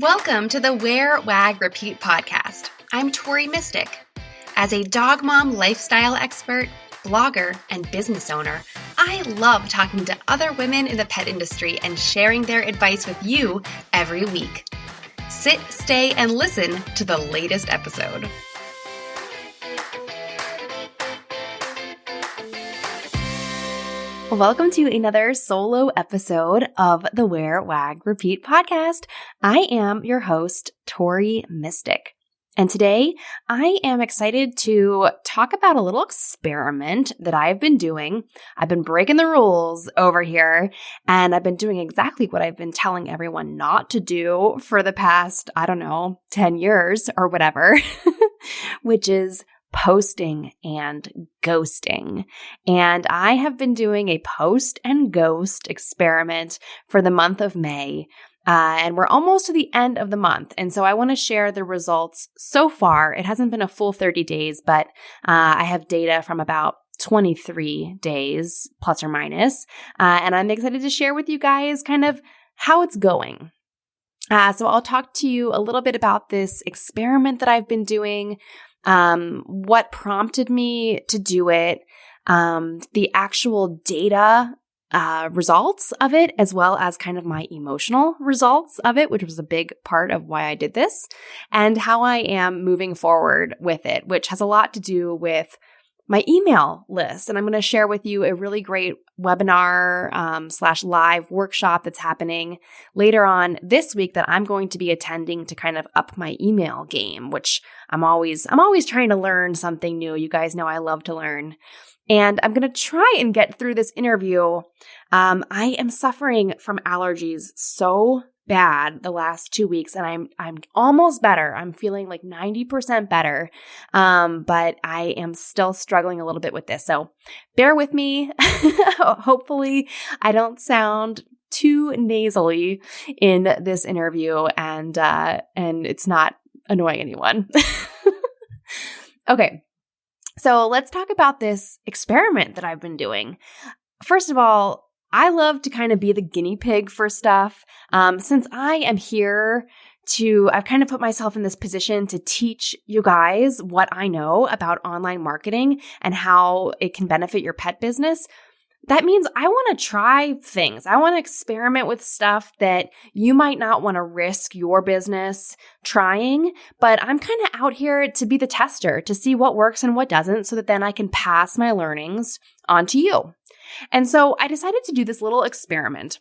Welcome to the Wear, Wag, Repeat podcast. I'm Tori Mystic. As a dog mom lifestyle expert, blogger, and business owner, I love talking to other women in the pet industry and sharing their advice with you every week. Sit, stay, and listen to the latest episode. Welcome to another solo episode of the Wear, Wag, Repeat podcast. I am your host, Tori Mystic. And today I am excited to talk about a little experiment that I've been doing. I've been breaking the rules over here, and I've been doing exactly what I've been telling everyone not to do for the past, 10 years or whatever, which is posting and ghosting. And I have been doing a post and ghost experiment for the month of May. And we're almost to the end of the month. And so I want to share the results so far. It hasn't been a full 30 days, but I have data from about 23 days, plus or minus. And I'm excited to share with you guys kind of how it's going. So I'll talk to you a little bit about this experiment that I've been doing, what prompted me to do it, the actual data results of it, as well as kind of my emotional results of it, which was a big part of why I did this, and how I am moving forward with it, which has a lot to do with my email list. And I'm going to share with you a really great webinar / live workshop that's happening later on this week that I'm going to be attending to kind of up my email game, which I'm always trying to learn something new. You guys know I love to learn. And I'm going to try and get through this interview. I am suffering from allergies so bad the last 2 weeks, and I'm almost better. I'm feeling like 90% better, but I am still struggling a little bit with this. So bear with me. Hopefully I don't sound too nasally in this interview, and it's not annoying anyone. Okay. So let's talk about this experiment that I've been doing. First of all, I love to kind of be the guinea pig for stuff. Since I am here I've kind of put myself in this position to teach you guys what I know about online marketing and how it can benefit your pet business. That means I want to try things. I want to experiment with stuff that you might not want to risk your business trying, but I'm kind of out here to be the tester, to see what works and what doesn't, so that then I can pass my learnings on to you. And so I decided to do this little experiment.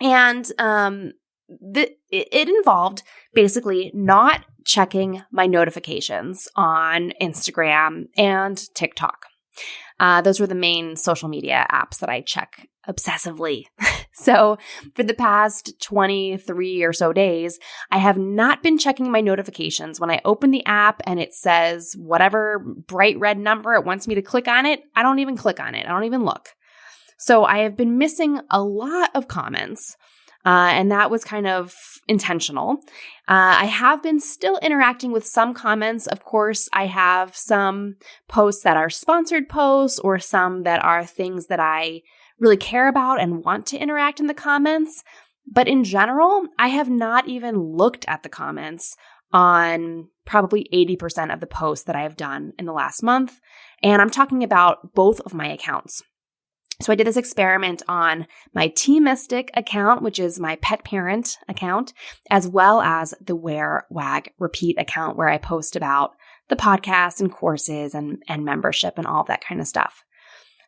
And it involved basically not checking my notifications on Instagram and TikTok. Those were the main social media apps that I check obsessively. So for the past 23 or so days, I have not been checking my notifications. When I open the app and it says whatever bright red number it wants me to click on it, I don't even click on it. I don't even look. So I have been missing a lot of comments. And that was kind of intentional. I have been still interacting with some comments. Of course, I have some posts that are sponsored posts or some that are things that I really care about and want to interact in the comments. But in general, I have not even looked at the comments on probably 80% of the posts that I have done in the last month. And I'm talking about both of my accounts. So I did this experiment on my T-Mystic account, which is my pet parent account, as well as the Wear, Wag, Repeat account, where I post about the podcast and courses and membership and all of that kind of stuff.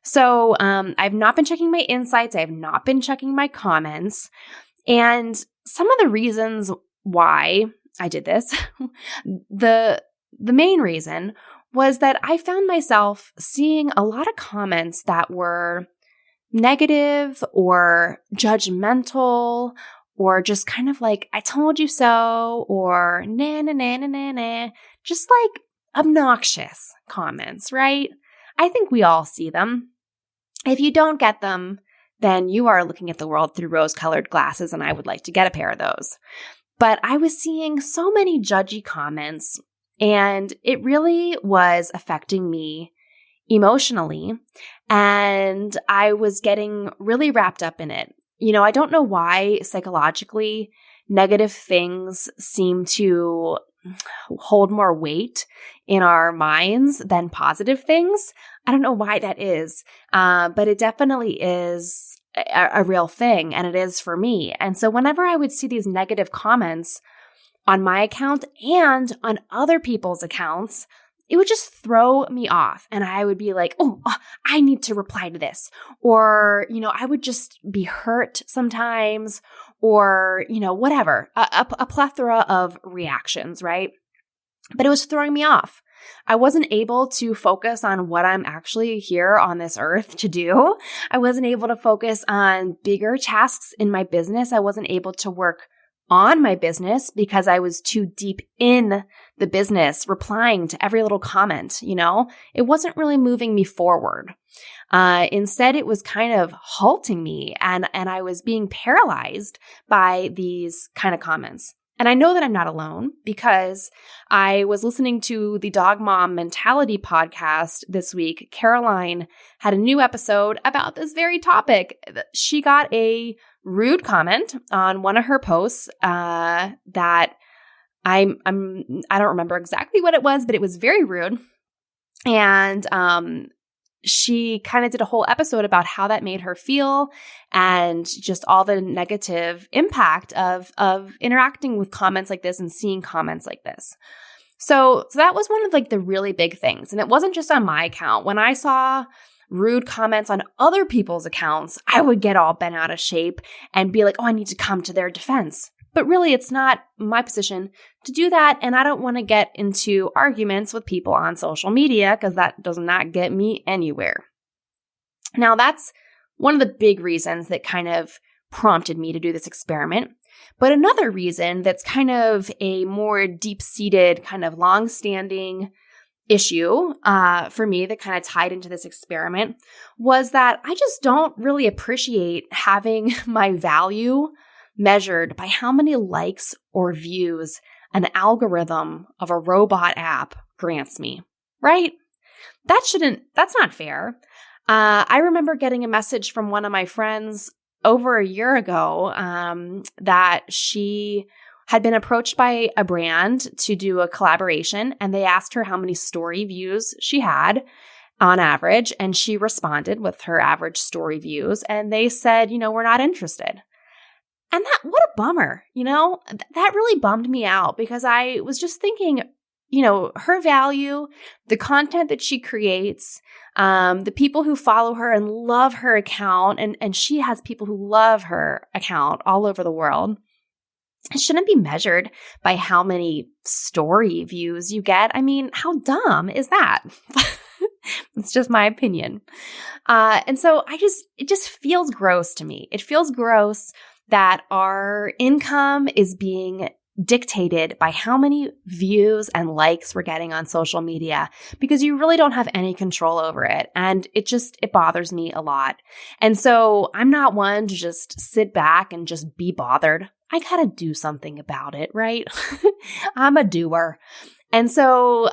So I've not been checking my insights. I have not been checking my comments. And some of the reasons why I did this, the main reason was that I found myself seeing a lot of comments that were negative or judgmental or just kind of like, I told you so, or nah, nah, nah, nah, nah, nah, just like obnoxious comments, right? I think we all see them. If you don't get them, then you are looking at the world through rose-colored glasses, and I would like to get a pair of those. But I was seeing so many judgy comments, and it really was affecting me emotionally, and I was getting really wrapped up in it. You know, I don't know why psychologically negative things seem to hold more weight in our minds than positive things. I don't know why that is, but it definitely is a real thing, and it is for me. And so whenever I would see these negative comments on my account and on other people's accounts, it would just throw me off. And I would be like, oh, I need to reply to this. Or, I would just be hurt sometimes, or, whatever, a plethora of reactions, right? But it was throwing me off. I wasn't able to focus on what I'm actually here on this earth to do. I wasn't able to focus on bigger tasks in my business. I wasn't able to work on my business because I was too deep in the business, replying to every little comment, It wasn't really moving me forward. Instead, it was kind of halting me, and I was being paralyzed by these kind of comments. And I know that I'm not alone because I was listening to the Dog Mom Mentality podcast this week. Caroline had a new episode about this very topic. She got a rude comment on one of her posts that I don't remember exactly what it was, but it was very rude. And she kind of did a whole episode about how that made her feel and just all the negative impact of interacting with comments like this and seeing comments like this. So that was one of the really big things. And it wasn't just on my account. When I saw rude comments on other people's accounts, I would get all bent out of shape and be like, oh, I need to come to their defense. But really, it's not my position to do that. And I don't want to get into arguments with people on social media because that does not get me anywhere. Now, that's one of the big reasons that kind of prompted me to do this experiment. But another reason that's kind of a more deep-seated, kind of long-standing issue for me that kind of tied into this experiment was that I just don't really appreciate having my value measured by how many likes or views an algorithm of a robot app grants me, right? That's not fair. I remember getting a message from one of my friends over a year ago that she had been approached by a brand to do a collaboration, and they asked her how many story views she had on average, and she responded with her average story views, and they said, we're not interested. And what a bummer, that really bummed me out because I was just thinking, her value, the content that she creates, the people who follow her and love her account, and she has people who love her account all over the world. It shouldn't be measured by how many story views you get. I mean, how dumb is that? It's just my opinion. And so it just feels gross to me. It feels gross that our income is being dictated by how many views and likes we're getting on social media because you really don't have any control over it. And it bothers me a lot. And so I'm not one to just sit back and just be bothered. I gotta do something about it, right? I'm a doer. And so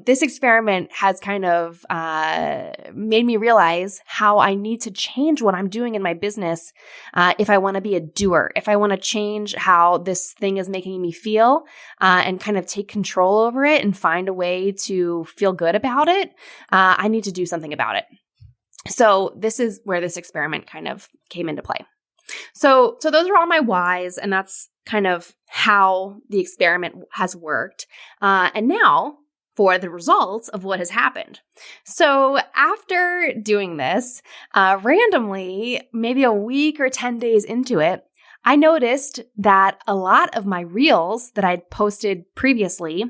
this experiment has kind of made me realize how I need to change what I'm doing in my business if I want to be a doer, if I want to change how this thing is making me feel and kind of take control over it and find a way to feel good about it. I need to do something about it. So this is where this experiment kind of came into play. So those are all my whys, and that's kind of how the experiment has worked. And now for the results of what has happened. So after doing this, randomly, maybe a week or 10 days into it, I noticed that a lot of my reels that I'd posted previously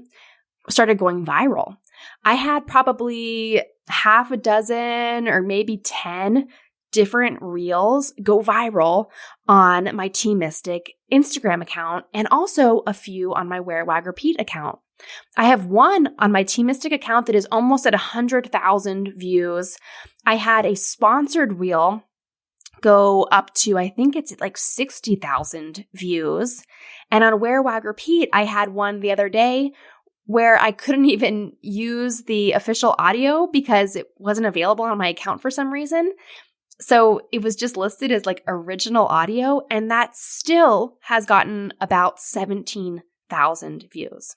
started going viral. I had probably half a dozen or maybe 10 different reels go viral on my Team Mystic Instagram account and also a few on my Wear Wag Repeat account. I have one on my Team Mystic account that is almost at 100,000 views. I had a sponsored reel go up to, I think it's like 60,000 views. And on Wear Wag Repeat, I had one the other day where I couldn't even use the official audio because it wasn't available on my account for some reason. So it was just listed as like original audio, and that still has gotten about 17,000 views.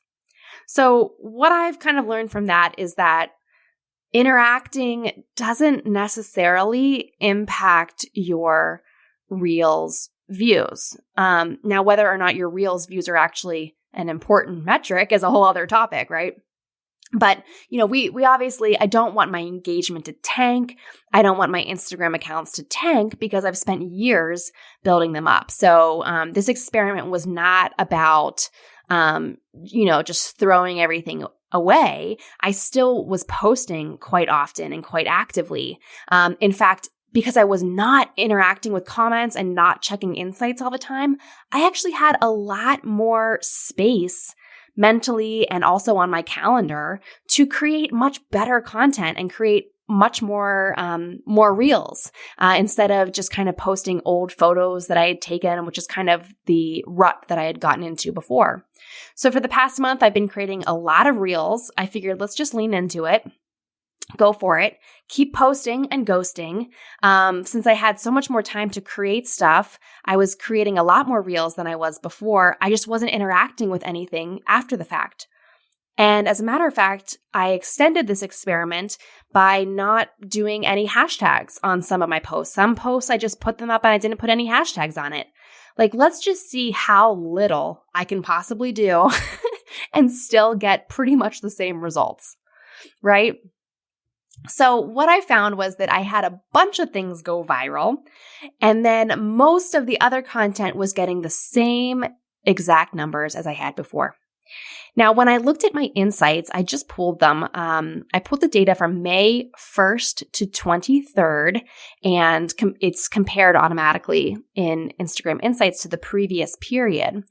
So what I've kind of learned from that is that interacting doesn't necessarily impact your Reels views. Now, whether or not your Reels views are actually an important metric is a whole other topic, right? But, we obviously, I don't want my engagement to tank. I don't want my Instagram accounts to tank because I've spent years building them up. So this experiment was not about, just throwing everything away. I still was posting quite often and quite actively. In fact, because I was not interacting with comments and not checking insights all the time, I actually had a lot more space mentally and also on my calendar to create much better content and create much more reels instead of just kind of posting old photos that I had taken, which is kind of the rut that I had gotten into before. So for the past month, I've been creating a lot of reels. I figured let's just lean into it. Go for it. Keep posting and ghosting. Since I had so much more time to create stuff, I was creating a lot more reels than I was before. I just wasn't interacting with anything after the fact. And as a matter of fact, I extended this experiment by not doing any hashtags on some of my posts. Some posts, I just put them up and I didn't put any hashtags on it. Like, let's just see how little I can possibly do and still get pretty much the same results, right? So what I found was that I had a bunch of things go viral, and then most of the other content was getting the same exact numbers as I had before. Now, when I looked at my insights, I just pulled them. I pulled the data from May 1st to 23rd, and it's compared automatically in Instagram Insights to the previous period.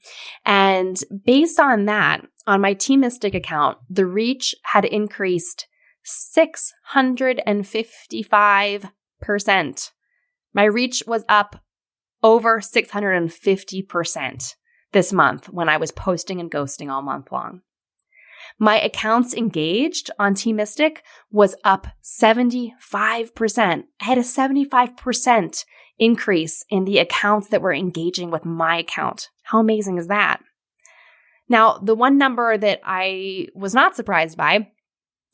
And based on that, on my Teamistic account, the reach had increased 655%. My reach was up over 650% this month when I was posting and ghosting all month long. My accounts engaged on Teamistic was up 75%. I had a 75% increase in the accounts that were engaging with my account. How amazing is that? Now, the one number that I was not surprised by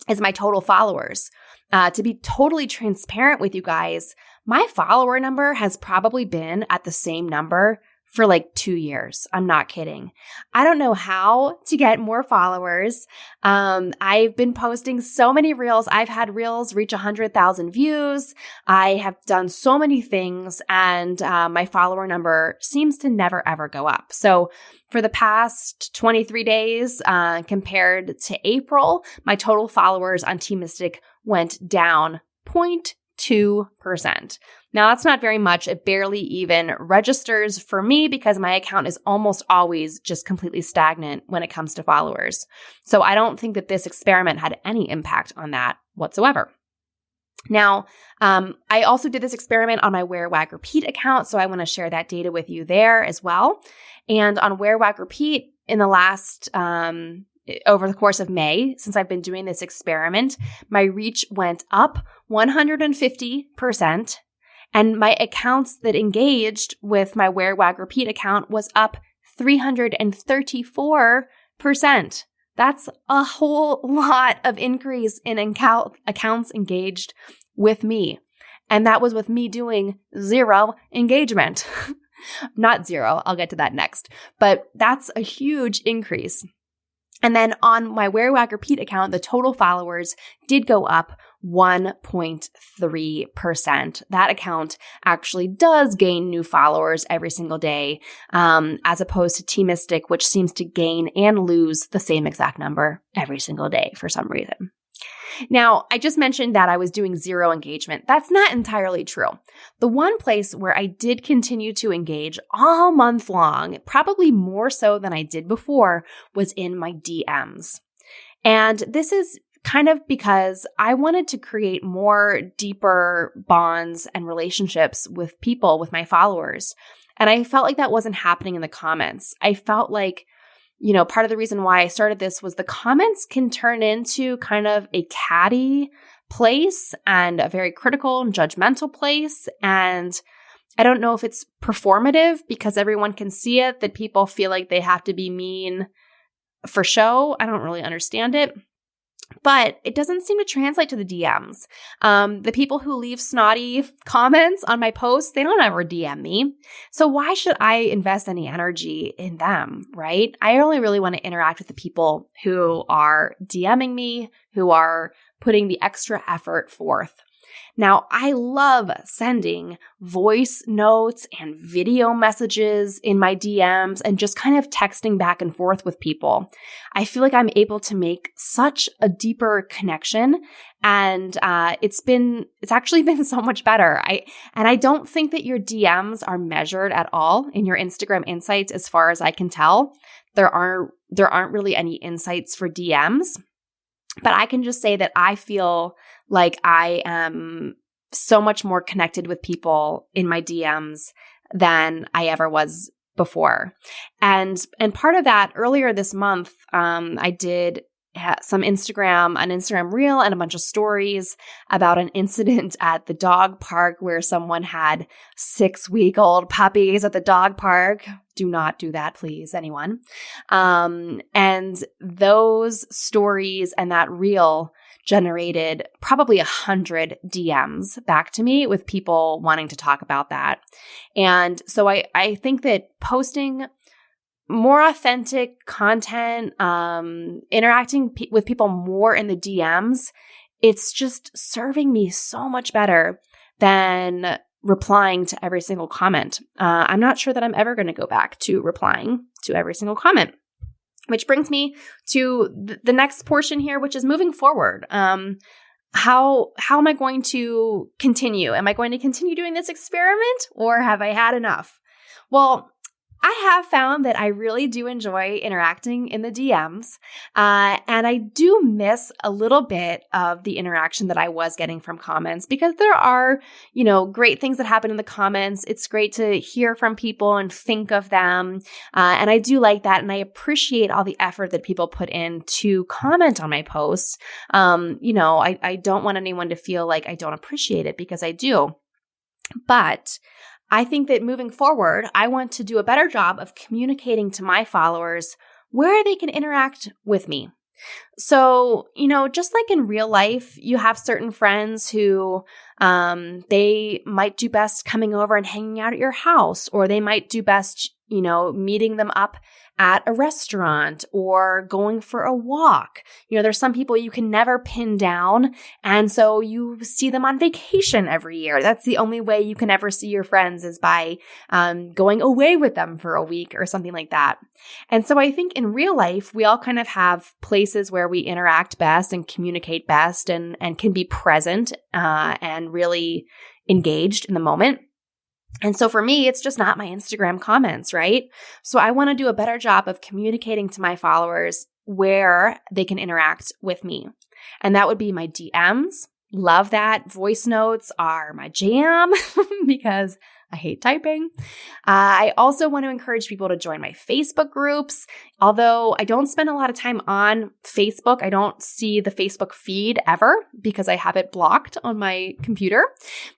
is my total followers. To be totally transparent with you guys, my follower number has probably been at the same number for like 2 years. I'm not kidding. I don't know how to get more followers. I've been posting so many reels. I've had reels reach 100,000 views. I have done so many things, and my follower number seems to never ever go up. So for the past 23 days, compared to April, my total followers on Teamistic went down 0.2%. Now, that's not very much. It barely even registers for me because my account is almost always just completely stagnant when it comes to followers. So I don't think that this experiment had any impact on that whatsoever. Now, I also did this experiment on my Wear, Wag, Repeat account, so I want to share that data with you there as well. And on Wear, Wag, Repeat, in the last over the course of May, since I've been doing this experiment, my reach went up 150%. And my accounts that engaged with my Wear, Wag, Repeat account was up 334%. That's a whole lot of increase in accounts engaged with me. And that was with me doing zero engagement. Not zero, I'll get to that next. But that's a huge increase. And then on my Wear, Wag, Repeat account, the total followers did go up 1.3%. That account actually does gain new followers every single day, as opposed to Teamistic, which seems to gain and lose the same exact number every single day for some reason. Now, I just mentioned that I was doing zero engagement. That's not entirely true. The one place where I did continue to engage all month long, probably more so than I did before, was in my DMs. And this is kind of because I wanted to create more deeper bonds and relationships with people, with my followers. And I felt like that wasn't happening in the comments. I felt like, part of the reason why I started this was the comments can turn into kind of a catty place and a very critical and judgmental place. And I don't know if it's performative because everyone can see it, that people feel like they have to be mean for show. I don't really understand it. But it doesn't seem to translate to the DMs. The people who leave snotty comments on my posts, they don't ever DM me. So why should I invest any energy in them, right? I only really want to interact with the people who are DMing me, who are putting the extra effort forth. Now, I love sending voice notes and video messages in my DMs and just kind of texting back and forth with people. I feel like I'm able to make such a deeper connection, and it's actually been so much better. I don't think that your DMs are measured at all in your Instagram insights, as far as I can tell. There aren't really any insights for DMs. But I can just say that I feel like I am so much more connected with people in my DMs than I ever was before. And part of that, earlier this month, I did an Instagram reel and a bunch of stories about an incident at the dog park where someone had 6-week-old puppies at the dog park. Do not do that, please, anyone. And those stories and that reel generated probably 100 DMs back to me with people wanting to talk about that. And so I think that posting more authentic content, interacting with people more in the DMs, it's just serving me so much better than replying to every single comment. I'm not sure that I'm ever going to go back to replying to every single comment, which brings me to the next portion here, which is moving forward. How am I going to continue? Am I going to continue doing this experiment, or have I had enough? Well, I have found that I really do enjoy interacting in the DMs, and I do miss a little bit of the interaction that I was getting from comments, because there are, great things that happen in the comments. It's great to hear from people and think of them, and I do like that, and I appreciate all the effort that people put in to comment on my posts. I don't want anyone to feel like I don't appreciate it, because I do, but I think that moving forward, I want to do a better job of communicating to my followers where they can interact with me. So, just like in real life, you have certain friends who they might do best coming over and hanging out at your house, or they might do best, meeting them up at a restaurant or going for a walk. There's some people you can never pin down, and so you see them on vacation every year. That's the only way you can ever see your friends, is by going away with them for a week or something like that. And so I think in real life, we all kind of have places where we interact best and communicate best and can be present and really engaged in the moment. And so for me, it's just not my Instagram comments, right? So I want to do a better job of communicating to my followers where they can interact with me. And that would be my DMs. Love that. Voice notes are my jam because I hate typing. I also want to encourage people to join my Facebook groups. Although I don't spend a lot of time on Facebook, I don't see the Facebook feed ever because I have it blocked on my computer.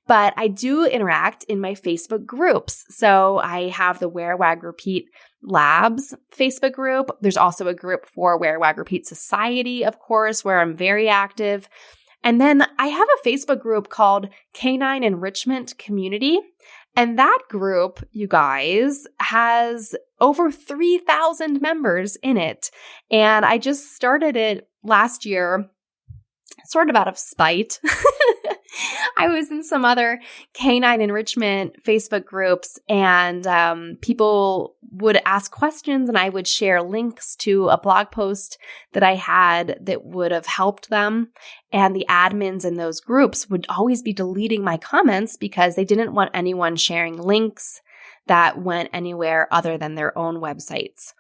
But I do interact in my Facebook groups. So I have the Wear, Wag, Repeat Labs Facebook group. There's also a group for Wear, Wag, Repeat Society, of course, where I'm very active. And then I have a Facebook group called Canine Enrichment Community. And that group, you guys, has over 3,000 members in it. And I just started it last year, sort of out of spite. I was in some other canine enrichment Facebook groups, and people would ask questions, and I would share links to a blog post that I had that would have helped them. And the admins in those groups would always be deleting my comments because they didn't want anyone sharing links that went anywhere other than their own websites.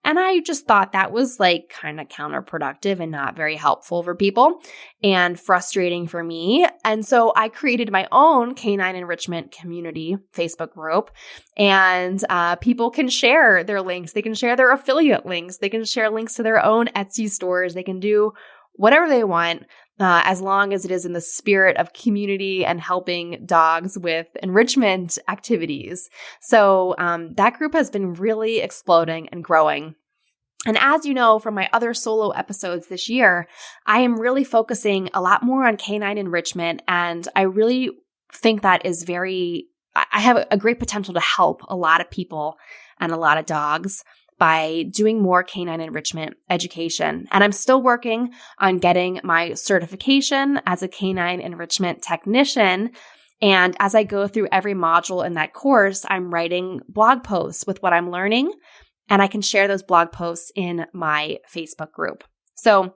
And I just thought that was like kind of counterproductive and not very helpful for people and frustrating for me. And so I created my own Canine Enrichment Community Facebook group, and people can share their links. They can share their affiliate links. They can share links to their own Etsy stores. They can do whatever they want, as long as it is in the spirit of community and helping dogs with enrichment activities. So that group has been really exploding and growing. And as you know from my other solo episodes this year, I am really focusing a lot more on canine enrichment, and I really think that I have a great potential to help a lot of people and a lot of dogs by doing more canine enrichment education. And I'm still working on getting my certification as a canine enrichment technician. And as I go through every module in that course, I'm writing blog posts with what I'm learning, and I can share those blog posts in my Facebook group. So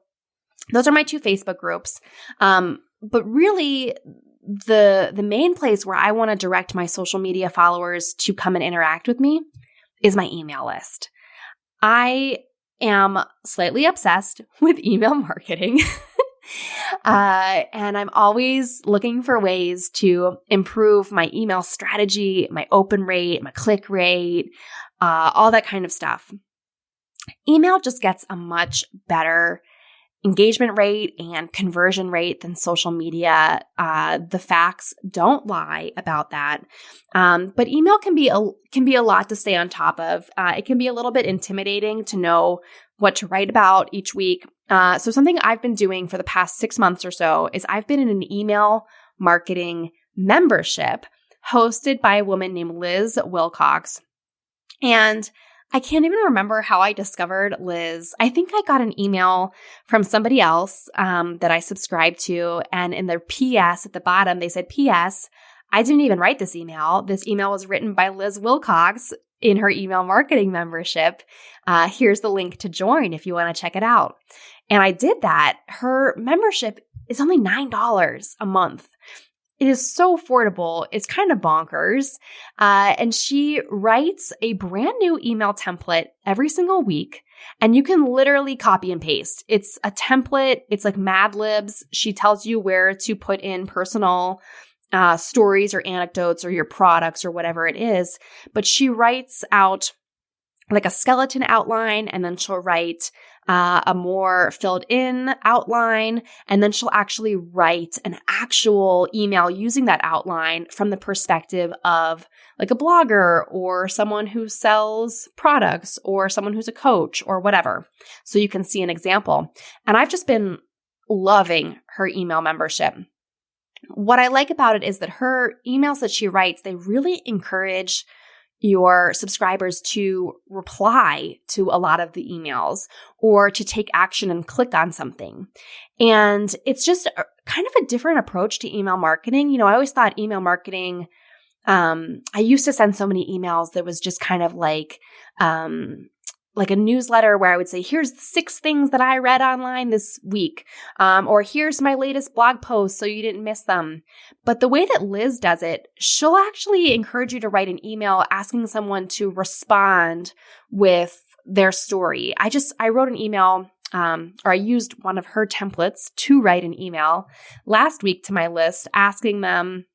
those are my 2 Facebook groups. But really, the main place where I want to direct my social media followers to come and interact with me is my email list. I am slightly obsessed with email marketing. And I'm always looking for ways to improve my email strategy, my open rate, my click rate, all that kind of stuff. Email just gets a much better engagement rate and conversion rate than social media. The facts don't lie about that. But email can be a lot to stay on top of. It can be a little bit intimidating to know what to write about each week. So something I've been doing for the past 6 months or so is I've been in an email marketing membership hosted by a woman named Liz Wilcox. And I can't even remember how I discovered Liz. I think I got an email from somebody else that I subscribed to, and in their PS at the bottom, they said, PS, I didn't even write this email. This email was written by Liz Wilcox in her email marketing membership. Here's the link to join if you want to check it out. And I did that. Her membership is only $9 a month. It is so affordable. It's kind of bonkers. And she writes a brand new email template every single week, and you can literally copy and paste. It's a template. It's like Mad Libs. She tells you where to put in personal stories or anecdotes or your products or whatever it is. But she writes out like a skeleton outline, and then she'll write a more filled in outline, and then she'll actually write an actual email using that outline from the perspective of like a blogger or someone who sells products or someone who's a coach or whatever. So you can see an example. And I've just been loving her email membership. What I like about it is that her emails that she writes, they really encourage your subscribers to reply to a lot of the emails or to take action and click on something. And it's just kind of a different approach to email marketing. You know, I always thought email marketing, I used to send so many emails that was just kind of like a newsletter where I would say, here's 6 things that I read online this week, or here's my latest blog post so you didn't miss them. But the way that Liz does it, she'll actually encourage you to write an email asking someone to respond with their story. I wrote an email, or I used one of her templates to write an email last week to my list asking them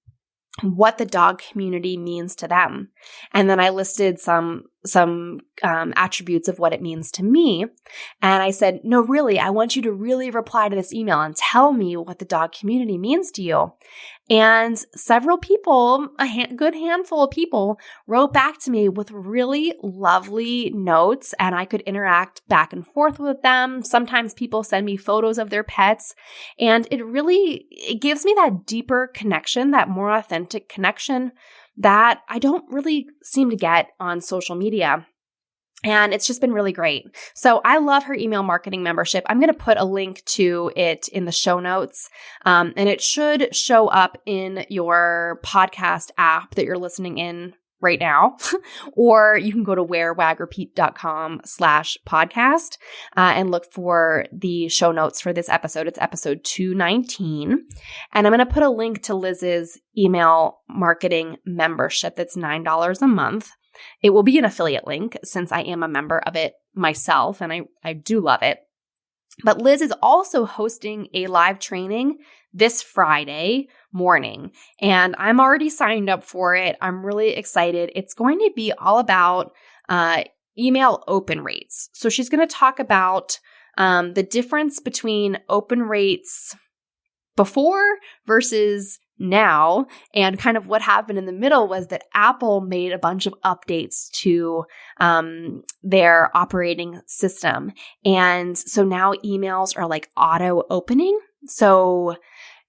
what the dog community means to them. And then I listed some attributes of what it means to me. And I said, no, really, I want you to really reply to this email and tell me what the dog community means to you. And several people, good handful of people, wrote back to me with really lovely notes, and I could interact back and forth with them. Sometimes people send me photos of their pets, and it gives me that deeper connection, that more authentic connection that I don't really seem to get on social media. And it's just been really great. So I love her email marketing membership. I'm going to put a link to it in the show notes. And it should show up in your podcast app that you're listening in right now. Or you can go to wearwagrepeat.com/podcast and look for the show notes for this episode. It's episode 219. And I'm going to put a link to Liz's email marketing membership that's $9 a month. It will be an affiliate link since I am a member of it myself, and I do love it. But Liz is also hosting a live training this Friday morning, and I'm already signed up for it. I'm really excited. It's going to be all about email open rates. So she's going to talk about the difference between open rates before versus now, and kind of what happened in the middle was that Apple made a bunch of updates to their operating system. And so now emails are like auto opening. So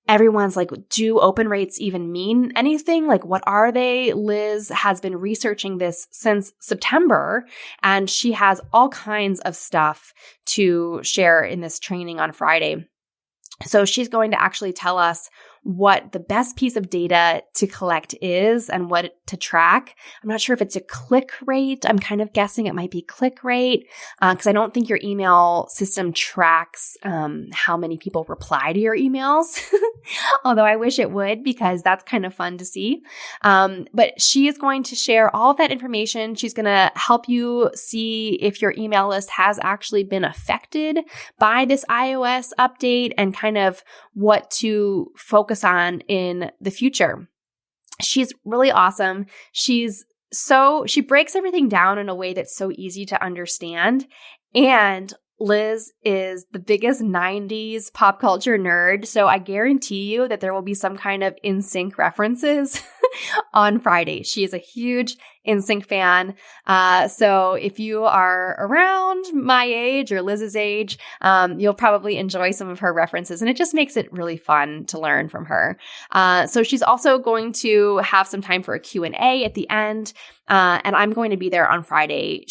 everyone's like, do open rates even mean anything? Like, what are they? Liz has been researching this since September, and she has all kinds of stuff to share in this training on Friday. So she's going to actually tell us what the best piece of data to collect is and what to track. I'm not sure if it's a click rate. I'm kind of guessing it might be click rate because I don't think your email system tracks how many people reply to your emails, although I wish it would because that's kind of fun to see. But she is going to share all of that information. She's going to help you see if your email list has actually been affected by this iOS update and kind of what to focus on in the future. She's really awesome. She breaks everything down in a way that's so easy to understand. And Liz is the biggest 90s pop culture nerd, so I guarantee you that there will be some kind of NSYNC references on Friday. She is a huge NSYNC fan, so if you are around my age or Liz's age, you'll probably enjoy some of her references, and it just makes it really fun to learn from her. So she's also going to have some time for a Q&A at the end, and I'm going to be there on Friday.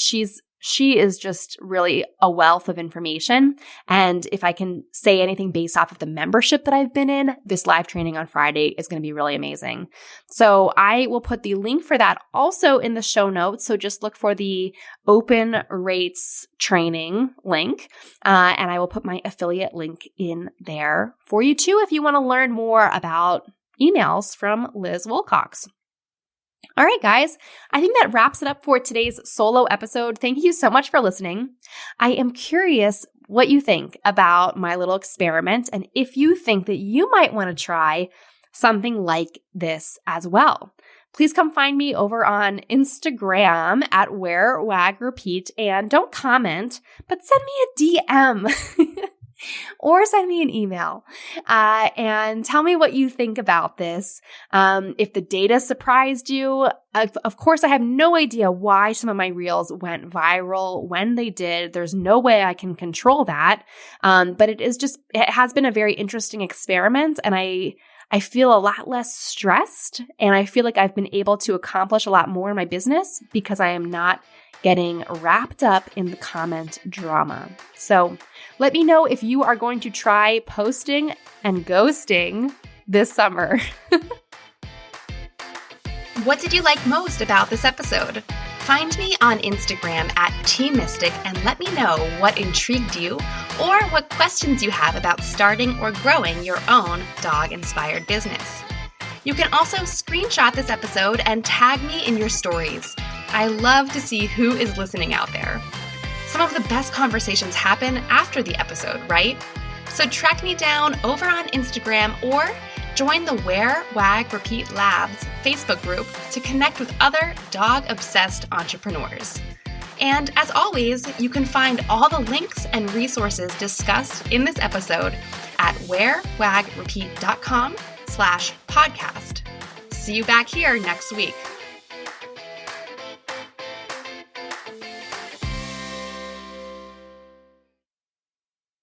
She is just really a wealth of information. And if I can say anything based off of the membership that I've been in, this live training on Friday is going to be really amazing. So I will put the link for that also in the show notes. So just look for the open rates training link. And I will put my affiliate link in there for you too if you want to learn more about emails from Liz Wilcox. All right, guys, I think that wraps it up for today's solo episode. Thank you so much for listening. I am curious what you think about my little experiment and if you think that you might want to try something like this as well. Please come find me over on Instagram at WearWagRepeat and don't comment, but send me a DM. Or send me an email and tell me what you think about this. If the data surprised you, of course, I have no idea why some of my reels went viral when they did. There's no way I can control that. But it has been a very interesting experiment, and I feel a lot less stressed, and I feel like I've been able to accomplish a lot more in my business because I am not getting wrapped up in the comment drama. So let me know if you are going to try posting and ghosting this summer. What did you like most about this episode? Find me on Instagram at TMystic and let me know what intrigued you or what questions you have about starting or growing your own dog-inspired business. You can also screenshot this episode and tag me in your stories. I love to see who is listening out there. Some of the best conversations happen after the episode, right? So track me down over on Instagram or join the Wear, Wag, Repeat Labs Facebook group to connect with other dog-obsessed entrepreneurs. And as always, you can find all the links and resources discussed in this episode at wearwagrepeat.com/podcast. See you back here next week.